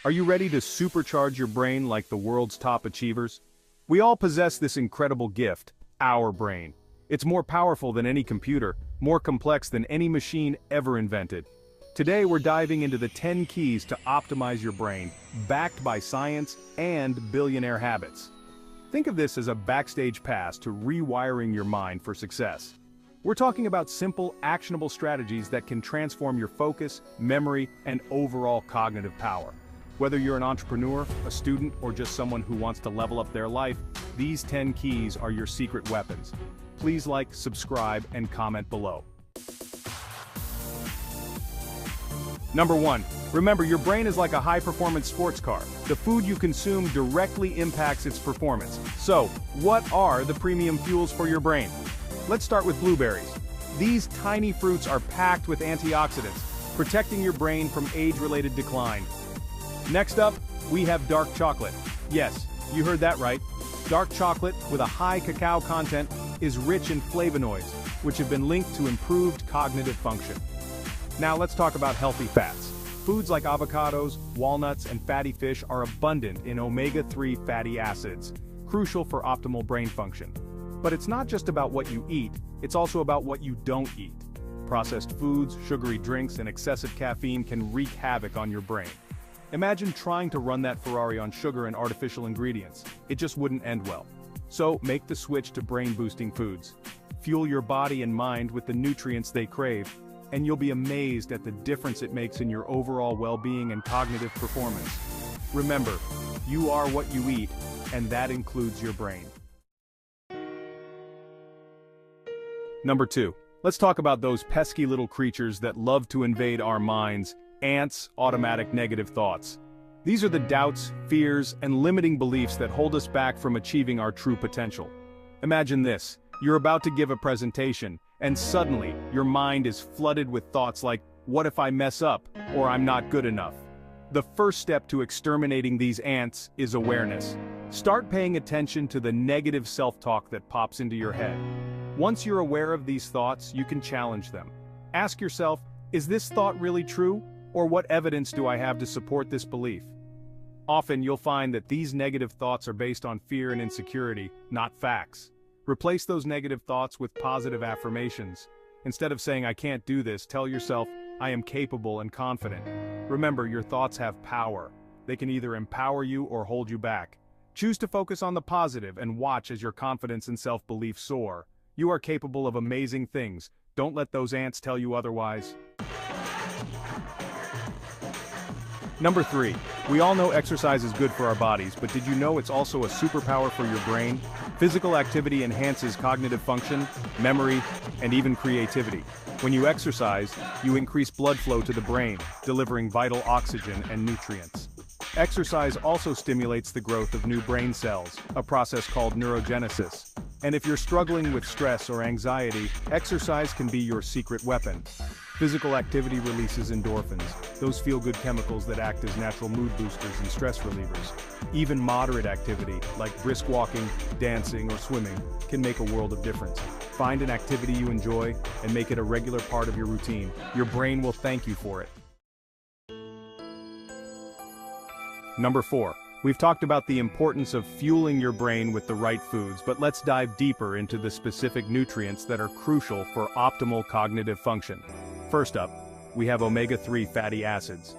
Are you ready to supercharge your brain like the world's top achievers? We all possess this incredible gift, our brain. It's more powerful than any computer, more complex than any machine ever invented. Today we're diving into the 10 keys to optimize your brain, backed by science and billionaire habits. Think of this as a backstage pass to rewiring your mind for success. We're talking about simple, actionable strategies that can transform your focus, memory, and overall cognitive power. Whether you're an entrepreneur, a student, or just someone who wants to level up their life, these 10 keys are your secret weapons. Please like, subscribe, and comment below. Number 1. Remember, your brain is like a high-performance sports car. The food you consume directly impacts its performance. So, what are the premium fuels for your brain? Let's start with blueberries. These tiny fruits are packed with antioxidants, protecting your brain from age-related decline. Next up, we have dark chocolate. Yes, you heard that right. Dark chocolate, with a high cacao content, is rich in flavonoids, which have been linked to improved cognitive function. Now let's talk about healthy fats. Foods like avocados, walnuts, and fatty fish are abundant in omega-3 fatty acids, crucial for optimal brain function. But it's not just about what you eat, it's also about what you don't eat. Processed foods, sugary drinks, and excessive caffeine can wreak havoc on your brain. Imagine trying to run that Ferrari on sugar and artificial ingredients. It just wouldn't end well. So make the switch to brain-boosting foods. Fuel your body and mind with the nutrients they crave, and you'll be amazed at the difference it makes in your overall well-being and cognitive performance. Remember, you are what you eat, and that includes your brain. Number 2. Let's talk about those pesky little creatures that love to invade our minds. Ants, automatic negative thoughts. These are the doubts, fears, and limiting beliefs that hold us back from achieving our true potential. Imagine this, you're about to give a presentation, and suddenly, your mind is flooded with thoughts like, what if I mess up, or I'm not good enough? The first step to exterminating these ants is awareness. Start paying attention to the negative self-talk that pops into your head. Once you're aware of these thoughts, you can challenge them. Ask yourself, is this thought really true? Or what evidence do I have to support this belief? Often you'll find that these negative thoughts are based on fear and insecurity, not facts. Replace those negative thoughts with positive affirmations. Instead of saying I can't do this, tell yourself, I am capable and confident. Remember, your thoughts have power. They can either empower you or hold you back. Choose to focus on the positive and watch as your confidence and self-belief soar. You are capable of amazing things. Don't let those ants tell you otherwise. Number 3. We all know exercise is good for our bodies, but did you know it's also a superpower for your brain? Physical activity enhances cognitive function, memory, and even creativity. When you exercise, you increase blood flow to the brain, delivering vital oxygen and nutrients. Exercise also stimulates the growth of new brain cells, a process called neurogenesis. And if you're struggling with stress or anxiety, exercise can be your secret weapon. Physical activity releases endorphins, those feel-good chemicals that act as natural mood boosters and stress relievers. Even moderate activity, like brisk walking, dancing, or swimming, can make a world of difference. Find an activity you enjoy and make it a regular part of your routine. Your brain will thank you for it. Number 4. We've talked about the importance of fueling your brain with the right foods, but let's dive deeper into the specific nutrients that are crucial for optimal cognitive function. First up, we have omega-3 fatty acids.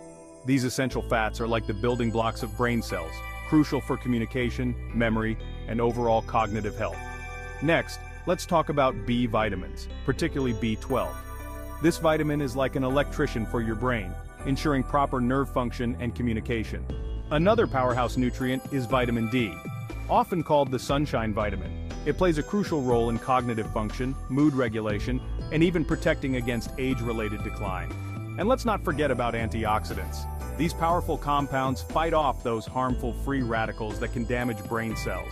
These essential fats are like the building blocks of brain cells, crucial for communication, memory, and overall cognitive health. Next, let's talk about B vitamins, particularly B12. This vitamin is like an electrician for your brain, ensuring proper nerve function and communication. Another powerhouse nutrient is vitamin D, often called the sunshine vitamin. It plays a crucial role in cognitive function, mood regulation, and even protecting against age-related decline. And let's not forget about antioxidants. These powerful compounds fight off those harmful free radicals that can damage brain cells.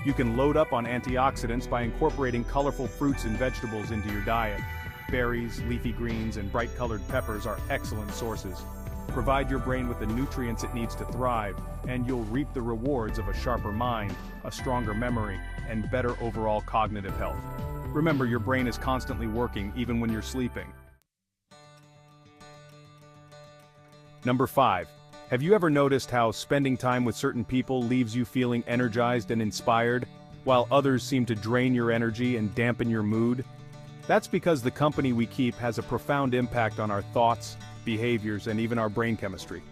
You can load up on antioxidants by incorporating colorful fruits and vegetables into your diet. Berries, leafy greens, and bright-colored peppers are excellent sources. Provide your brain with the nutrients it needs to thrive, and you'll reap the rewards of a sharper mind, a stronger memory, and better overall cognitive health. Remember, your brain is constantly working even when you're sleeping. Number 5. Have you ever noticed how spending time with certain people leaves you feeling energized and inspired, while others seem to drain your energy and dampen your mood? That's because the company we keep has a profound impact on our thoughts, behaviors, and even our brain chemistry.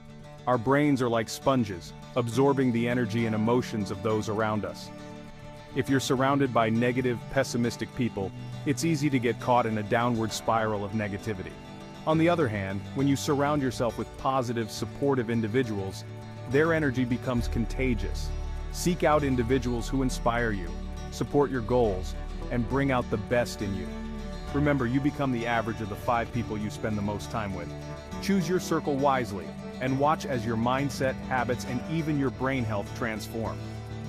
Our brains are like sponges, absorbing the energy and emotions of those around us. If you're surrounded by negative, pessimistic people, it's easy to get caught in a downward spiral of negativity. On the other hand, when you surround yourself with positive, supportive individuals, their energy becomes contagious. Seek out individuals who inspire you, support your goals, and bring out the best in you. Remember, you become the average of the 5 people you spend the most time with. Choose your circle wisely, and watch as your mindset, habits, and even your brain health transform.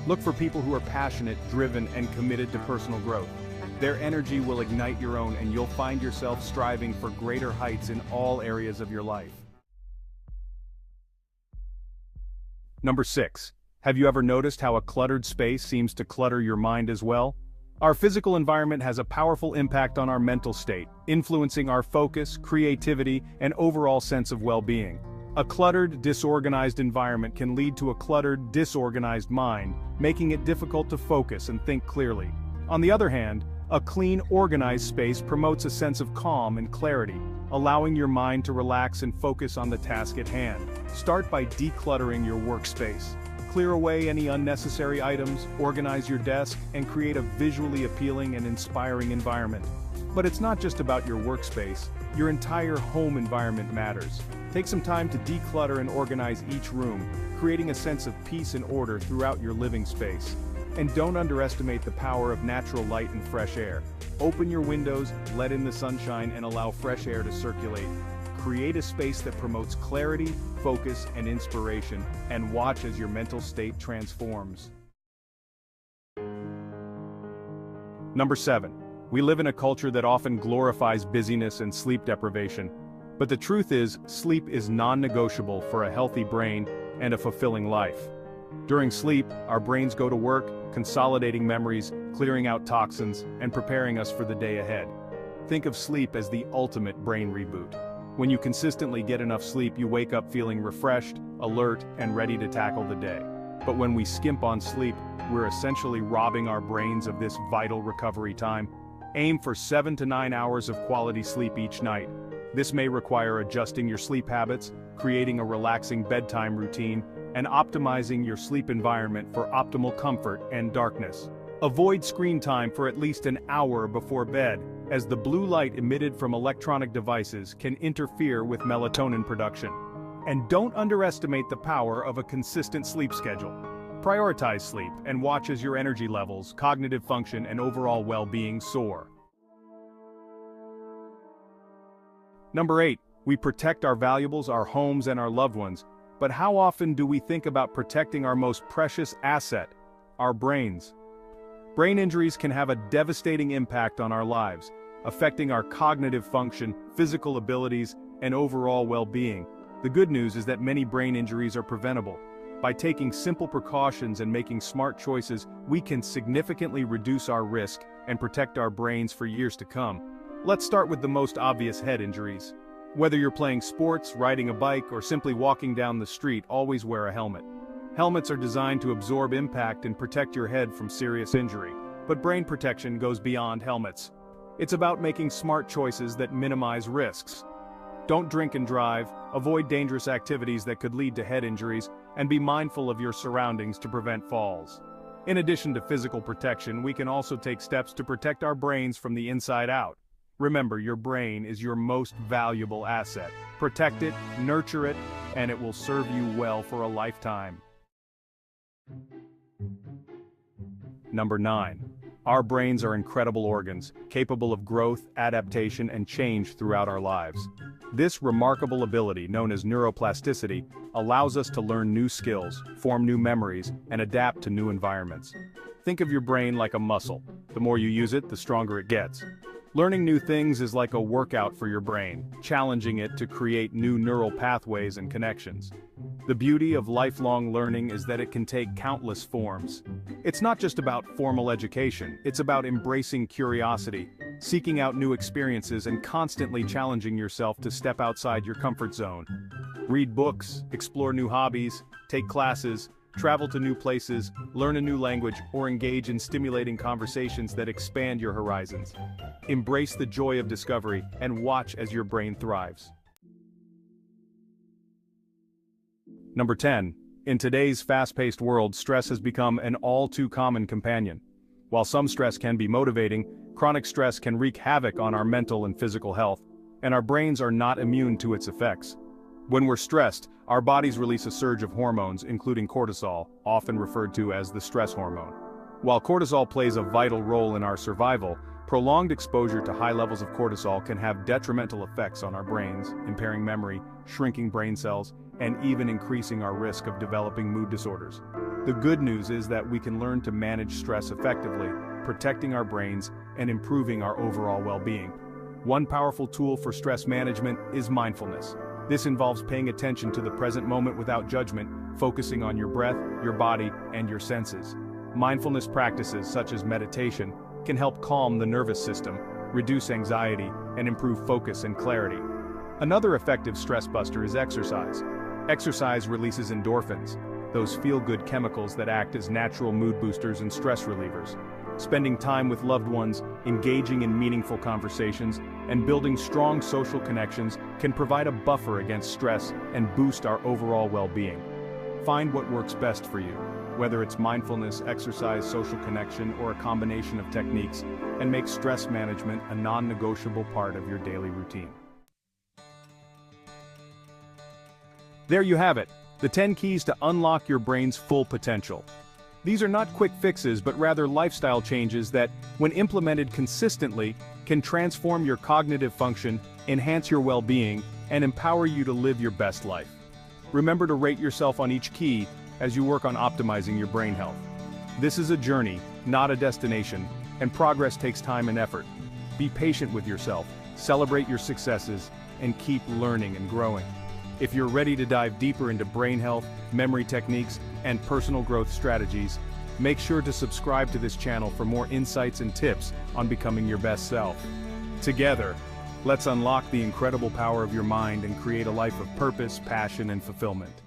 Look for people who are passionate, driven, and committed to personal growth. Their energy will ignite your own, and you'll find yourself striving for greater heights in all areas of your life. Number 6. Have you ever noticed how a cluttered space seems to clutter your mind as well? Our physical environment has a powerful impact on our mental state, influencing our focus, creativity, and overall sense of well-being. A cluttered, disorganized environment can lead to a cluttered, disorganized mind, making it difficult to focus and think clearly. On the other hand, a clean, organized space promotes a sense of calm and clarity, allowing your mind to relax and focus on the task at hand. Start by decluttering your workspace. Clear away any unnecessary items, organize your desk, and create a visually appealing and inspiring environment. But it's not just about your workspace. Your entire home environment matters. Take some time to declutter and organize each room, creating a sense of peace and order throughout your living space. And don't underestimate the power of natural light and fresh air. Open your windows, let in the sunshine, and allow fresh air to circulate. Create a space that promotes clarity, focus, and inspiration, and watch as your mental state transforms. Number 7. We live in a culture that often glorifies busyness and sleep deprivation. But the truth is, sleep is non-negotiable for a healthy brain and a fulfilling life. During sleep, our brains go to work, consolidating memories, clearing out toxins, and preparing us for the day ahead. Think of sleep as the ultimate brain reboot. When you consistently get enough sleep, you wake up feeling refreshed, alert, and ready to tackle the day. But when we skimp on sleep, we're essentially robbing our brains of this vital recovery time. Aim for 7 to 9 hours of quality sleep each night. This may require adjusting your sleep habits, creating a relaxing bedtime routine, and optimizing your sleep environment for optimal comfort and darkness. Avoid screen time for at least an hour before bed, as the blue light emitted from electronic devices can interfere with melatonin production. And don't underestimate the power of a consistent sleep schedule. Prioritize sleep and watch as your energy levels, cognitive function, and overall well-being soar. Number 8. We protect our valuables, our homes, and our loved ones. But how often do we think about protecting our most precious asset, our brains? Brain injuries can have a devastating impact on our lives, affecting our cognitive function, physical abilities, and overall well-being. The good news is that many brain injuries are preventable. By taking simple precautions and making smart choices, we can significantly reduce our risk and protect our brains for years to come. Let's start with the most obvious head injuries. Whether you're playing sports, riding a bike, or simply walking down the street, always wear a helmet. Helmets are designed to absorb impact and protect your head from serious injury. But brain protection goes beyond helmets. It's about making smart choices that minimize risks. Don't drink and drive, avoid dangerous activities that could lead to head injuries, and be mindful of your surroundings to prevent falls. In addition to physical protection, we can also take steps to protect our brains from the inside out. Remember, your brain is your most valuable asset. Protect it, nurture it, and it will serve you well for a lifetime. Number 9. Our brains are incredible organs, capable of growth, adaptation, and change throughout our lives. This remarkable ability, known as neuroplasticity, allows us to learn new skills, form new memories, and adapt to new environments. Think of your brain like a muscle. The more you use it, the stronger it gets. Learning new things is like a workout for your brain, challenging it to create new neural pathways and connections. The beauty of lifelong learning is that it can take countless forms. It's not just about formal education, it's about embracing curiosity, seeking out new experiences and constantly challenging yourself to step outside your comfort zone. Read books, explore new hobbies, take classes, travel to new places, learn a new language, or engage in stimulating conversations that expand your horizons. Embrace the joy of discovery and watch as your brain thrives. Number 10. In today's fast-paced world, stress has become an all-too-common companion. While some stress can be motivating, chronic stress can wreak havoc on our mental and physical health, and our brains are not immune to its effects. When we're stressed, our bodies release a surge of hormones, including cortisol, often referred to as the stress hormone. While cortisol plays a vital role in our survival, prolonged exposure to high levels of cortisol can have detrimental effects on our brains, impairing memory, shrinking brain cells, and even increasing our risk of developing mood disorders. The good news is that we can learn to manage stress effectively, protecting our brains and improving our overall well-being. One powerful tool for stress management is mindfulness. This involves paying attention to the present moment without judgment, focusing on your breath, your body, and your senses. Mindfulness practices such as meditation can help calm the nervous system, reduce anxiety, and improve focus and clarity. Another effective stress buster is exercise. Exercise releases endorphins, those feel-good chemicals that act as natural mood boosters and stress relievers. Spending time with loved ones, engaging in meaningful conversations, and building strong social connections can provide a buffer against stress and boost our overall well-being. Find what works best for you, whether it's mindfulness, exercise, social connection, or a combination of techniques, and make stress management a non-negotiable part of your daily routine. There you have it, the 10 keys to unlock your brain's full potential. These are not quick fixes but rather lifestyle changes that, when implemented consistently, can transform your cognitive function, enhance your well-being, and empower you to live your best life. Remember to rate yourself on each key as you work on optimizing your brain health. This is a journey, not a destination, and progress takes time and effort. Be patient with yourself, celebrate your successes, and keep learning and growing. If you're ready to dive deeper into brain health, memory techniques, and personal growth strategies, make sure to subscribe to this channel for more insights and tips on becoming your best self. Together, let's unlock the incredible power of your mind and create a life of purpose, passion, and fulfillment.